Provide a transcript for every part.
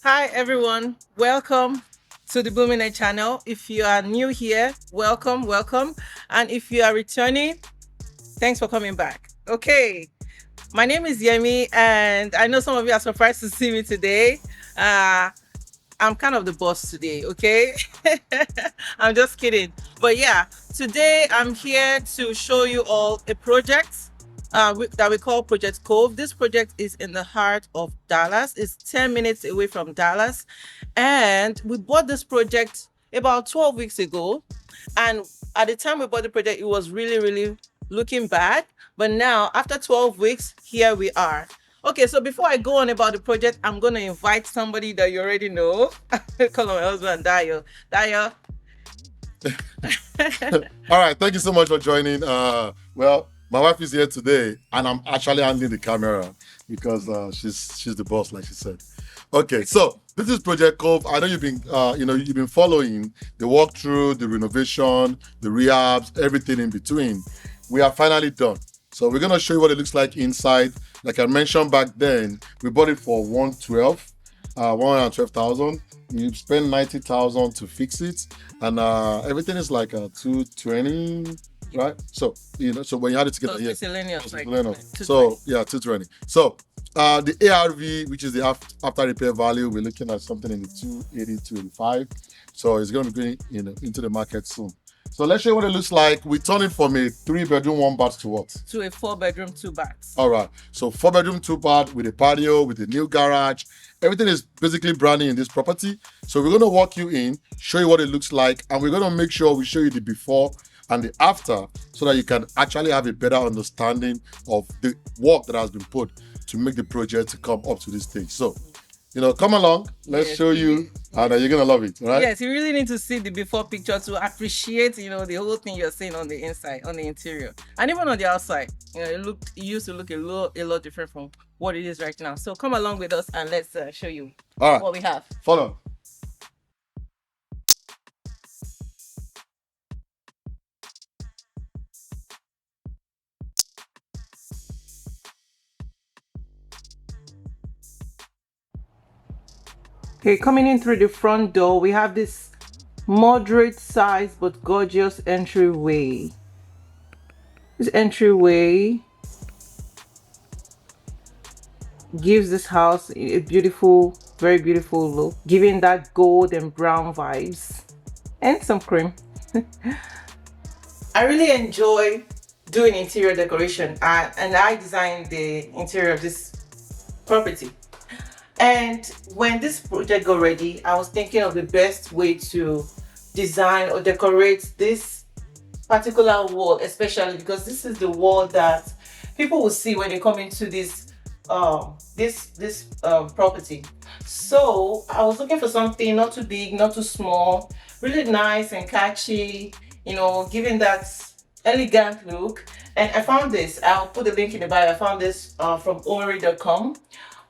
Hi everyone, welcome to the Blooming Edge channel. If you are new here, welcome. And if you are returning, thanks for coming back. Okay, my name is Yemi, and I know some of you are surprised to see me today. Uh, I'm kind of the boss today, okay? I'm just kidding. But yeah, today I'm here to show you all a project that we call Project Cove. This project is in the heart of Dallas. It's 10 minutes away from Dallas. And we bought this project about 12 weeks ago. And at the time we bought the project, it was really looking bad. But now, after 12 weeks, here we are. Okay, so before I go on about the project, I'm going to invite somebody that you already know. Call my husband, Dayo. Dayo. All right, thank you so much for joining. Well, my wife is here today, and I'm actually handling the camera because she's the boss, like she said. Okay, so this is Project Cove. I know you've been following the walkthrough, the renovation, the rehabs, everything in between. We are finally done. So we're gonna show you what it looks like inside. Like I mentioned back then, we bought it for 112,000. You spend 90,000 to fix it, and everything is like 220, right? So so when you add it together, So yeah, miscellaneous, like miscellaneous. 220. So yeah, 220. So the ARV, which is the after repair value, we're looking at something in the 280, 285. So it's going to be going into the market soon. So let's show you what it looks like. We turn it from a 3-bedroom, 1 bath to what? To a 4-bedroom, 2 baths. All right. So 4-bedroom, 2 bath with a patio, with a new garage. Everything is basically brand new in this property. So we're going to walk you in, show you what it looks like, and we're going to make sure we show you the before and the after so that you can actually have a better understanding of the work that has been put to make the project to come up to this stage. So, come along. Let's Yes. show you, and you're going to love it, right? Yes, you really need to see the before picture to appreciate, the whole thing you're seeing on the inside, on the interior, and even on the outside. It used to look a lot different from what it is right now. So come along with us and let's show you All right. what we have. Follow. Okay, coming in through the front door, we have this moderate size but gorgeous entryway. This entryway gives this house a beautiful, very beautiful look, giving that gold and brown vibes and some cream. I really enjoy doing interior decoration, and I designed the interior of this property. And when this project got ready, I was thinking of the best way to design or decorate this particular wall, especially because this is the wall that people will see when they come into this property. So I was looking for something not too big, not too small, really nice and catchy, giving that elegant look. And I found this. I'll put the link in the bio. I found this from omeri.com,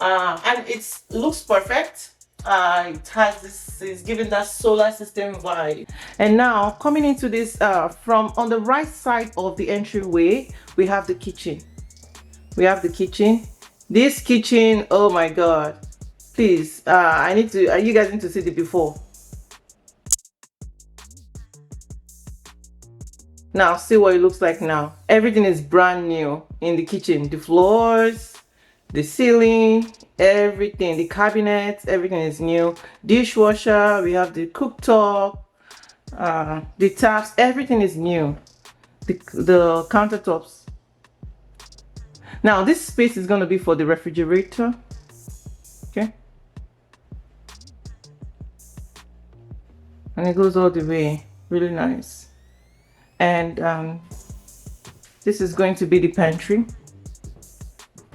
and it looks perfect. It has this, is giving that solar system vibe. And now coming into this, from on the right side of the entryway, we have the kitchen. We have the kitchen. This kitchen, oh my god! Please, I need to. You guys need to see the before. Now see what it looks like now. Everything is brand new in the kitchen. The floors, the ceiling, everything, the cabinets, everything is new. Dishwasher, we have the cooktop, the taps, everything is new. The countertops. Now this space is going to be for the refrigerator. Okay, and it goes all the way, really nice. And this is going to be the pantry,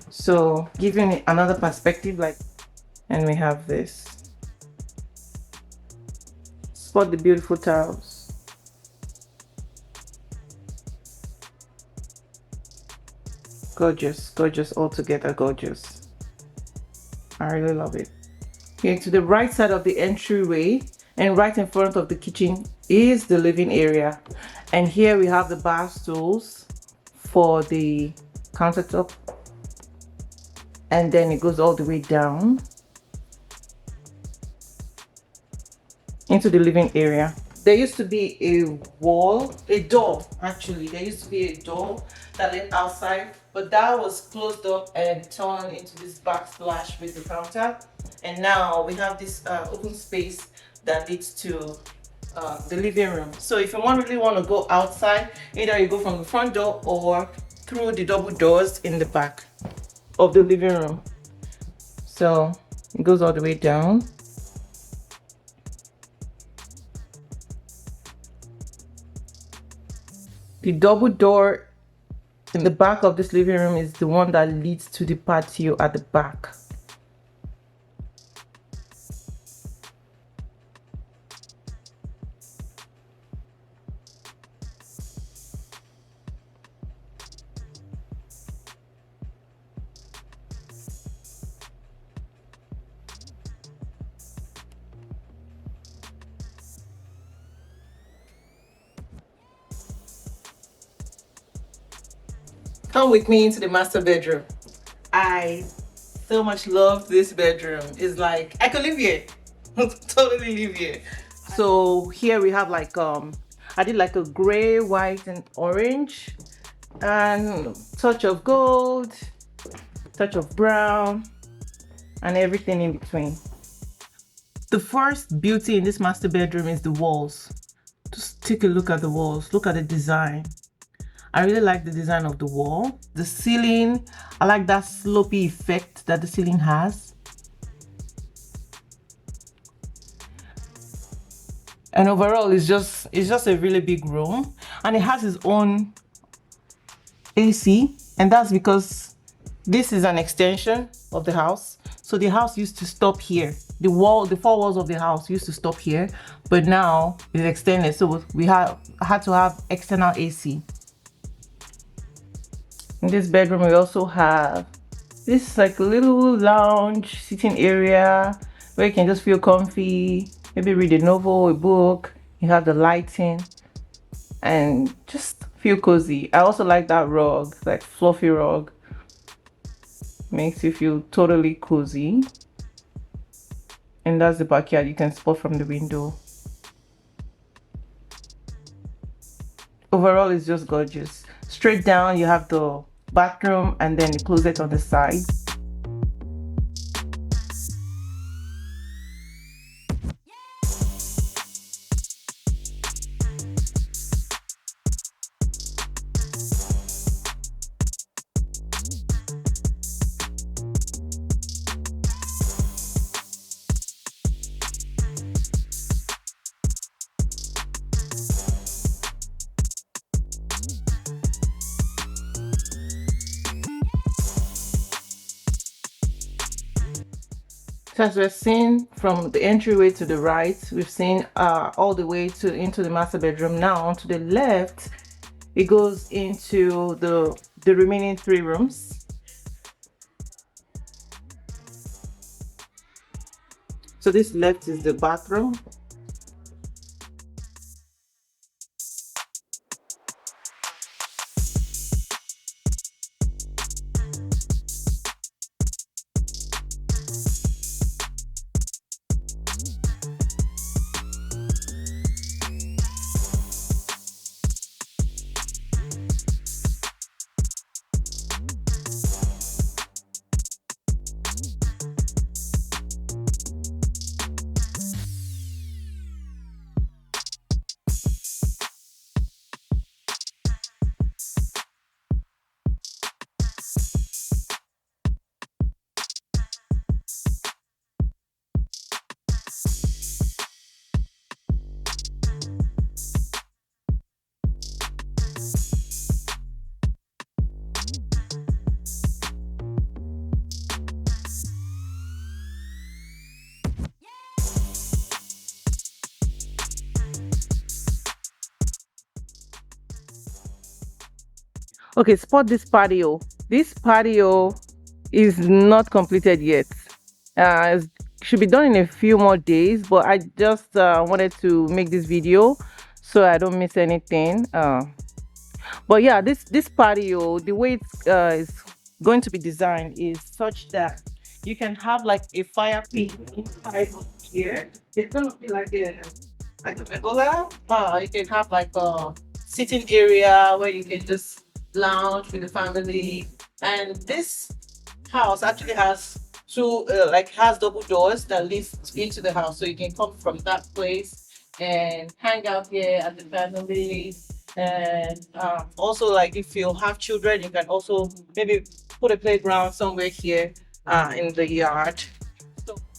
so giving it another perspective, like. And we have this. Spot the beautiful tiles. Gorgeous, gorgeous, altogether gorgeous. I really love it. Okay, to the right side of the entryway and right in front of the kitchen is the living area. And here we have the bar stools for the countertop. And then it goes all the way down. into the living area. There used to be a door actually. There used to be a door that led outside, but that was closed up and turned into this backsplash with the counter. And now we have this open space that leads to the living room. So if you really want to go outside, either you go from the front door or through the double doors in the back of the living room. So it goes all the way down. The double door in the back of this living room is the one that leads to the patio at the back. Come with me into the master bedroom. I so much love this bedroom. It's like I could live here. Totally live here. So here we have like I did like a gray, white, and orange, and touch of gold, touch of brown, and everything in between. The first beauty in this master bedroom is the walls. Just take a look at the walls. Look at the design. I really like the design of the wall. The ceiling, I like that slopey effect that the ceiling has. And overall, it's just a really big room, and it has its own AC, and that's because this is an extension of the house. So the house used to stop here. The four walls of the house used to stop here, but now it's extended. So we had to have external AC. In this bedroom, we also have this like little lounge sitting area where you can just feel comfy, maybe read a novel, a book. You have the lighting and just feel cozy. I also like that rug, like fluffy rug. Makes you feel totally cozy. And that's the backyard you can spot from the window. Overall, it's just gorgeous. Straight down, you have the bathroom and then the closet on the side. So as we've seen from the entryway to the right, we've seen all the way into the master bedroom. Now to the left, it goes into the remaining 3 rooms. So this left is the bathroom. Okay, spot this patio. This patio is not completed yet. It should be done in a few more days, but I just wanted to make this video so I don't miss anything. But yeah, this patio, the way it's is going to be designed is such that you can have like a fire pit inside of here. It's gonna be like like a pergola. You can have like a sitting area where you can just lounge with the family. And this house actually has two, like has double doors that leads into the house, so you can come from that place and hang out here at the family. And also, like if you have children, you can also maybe put a playground somewhere here in the yard.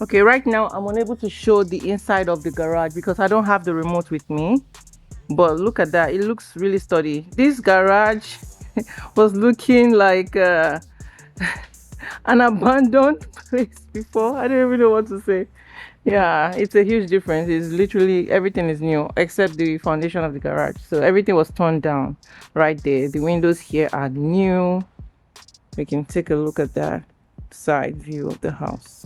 Okay, right now I'm unable to show the inside of the garage because I don't have the remote with me. But look at that, it looks really sturdy. This garage was looking like an abandoned place before. I don't even know what to say. Yeah, it's a huge difference. It's literally everything is new except the foundation of the garage. So everything was torn down right there. The windows here are new. We can take a look at that side view of the house.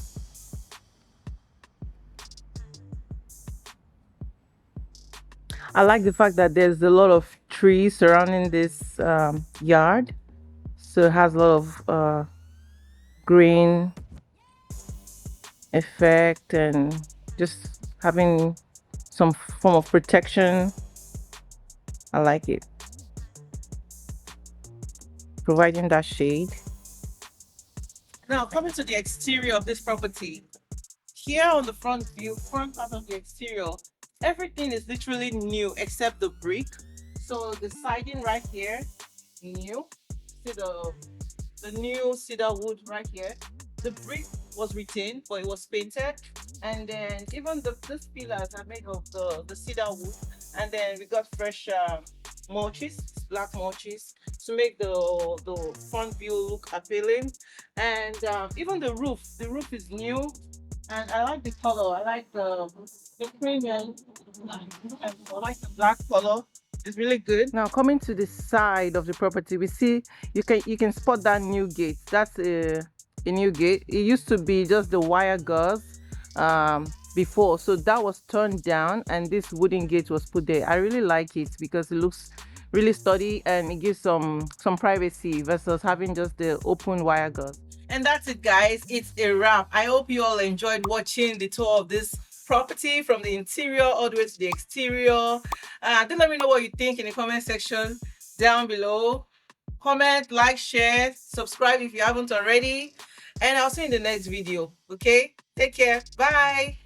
I like the fact that there's a lot of trees surrounding this yard. So it has a lot of green effect and just having some form of protection. I like it. Providing that shade. Now coming to the exterior of this property. Here on the front view, front part of the exterior, everything is literally new except the brick. So the siding right here, new. See the new cedar wood right here. The brick was retained, but it was painted. And then even these pillars are made of the cedar wood. And then we got fresh mulches, black mulches, to make the front view look appealing. And even the roof is new. And I like the color. I like the premium. I like the black color. It's really good. Now coming to the side of the property, we see you can spot that new gate. That's a new gate. It used to be just the wire gauze before, so that was turned down and this wooden gate was put there. I really like it because it looks really sturdy and it gives some privacy versus having just the open wire gauze. And that's it, guys. It's a wrap. I hope you all enjoyed watching the tour of this property from the interior all the way to the exterior. Do let me know what you think in the comment section down below. Comment, like, share, subscribe if you haven't already. And I'll see you in the next video. Okay? Take care. Bye.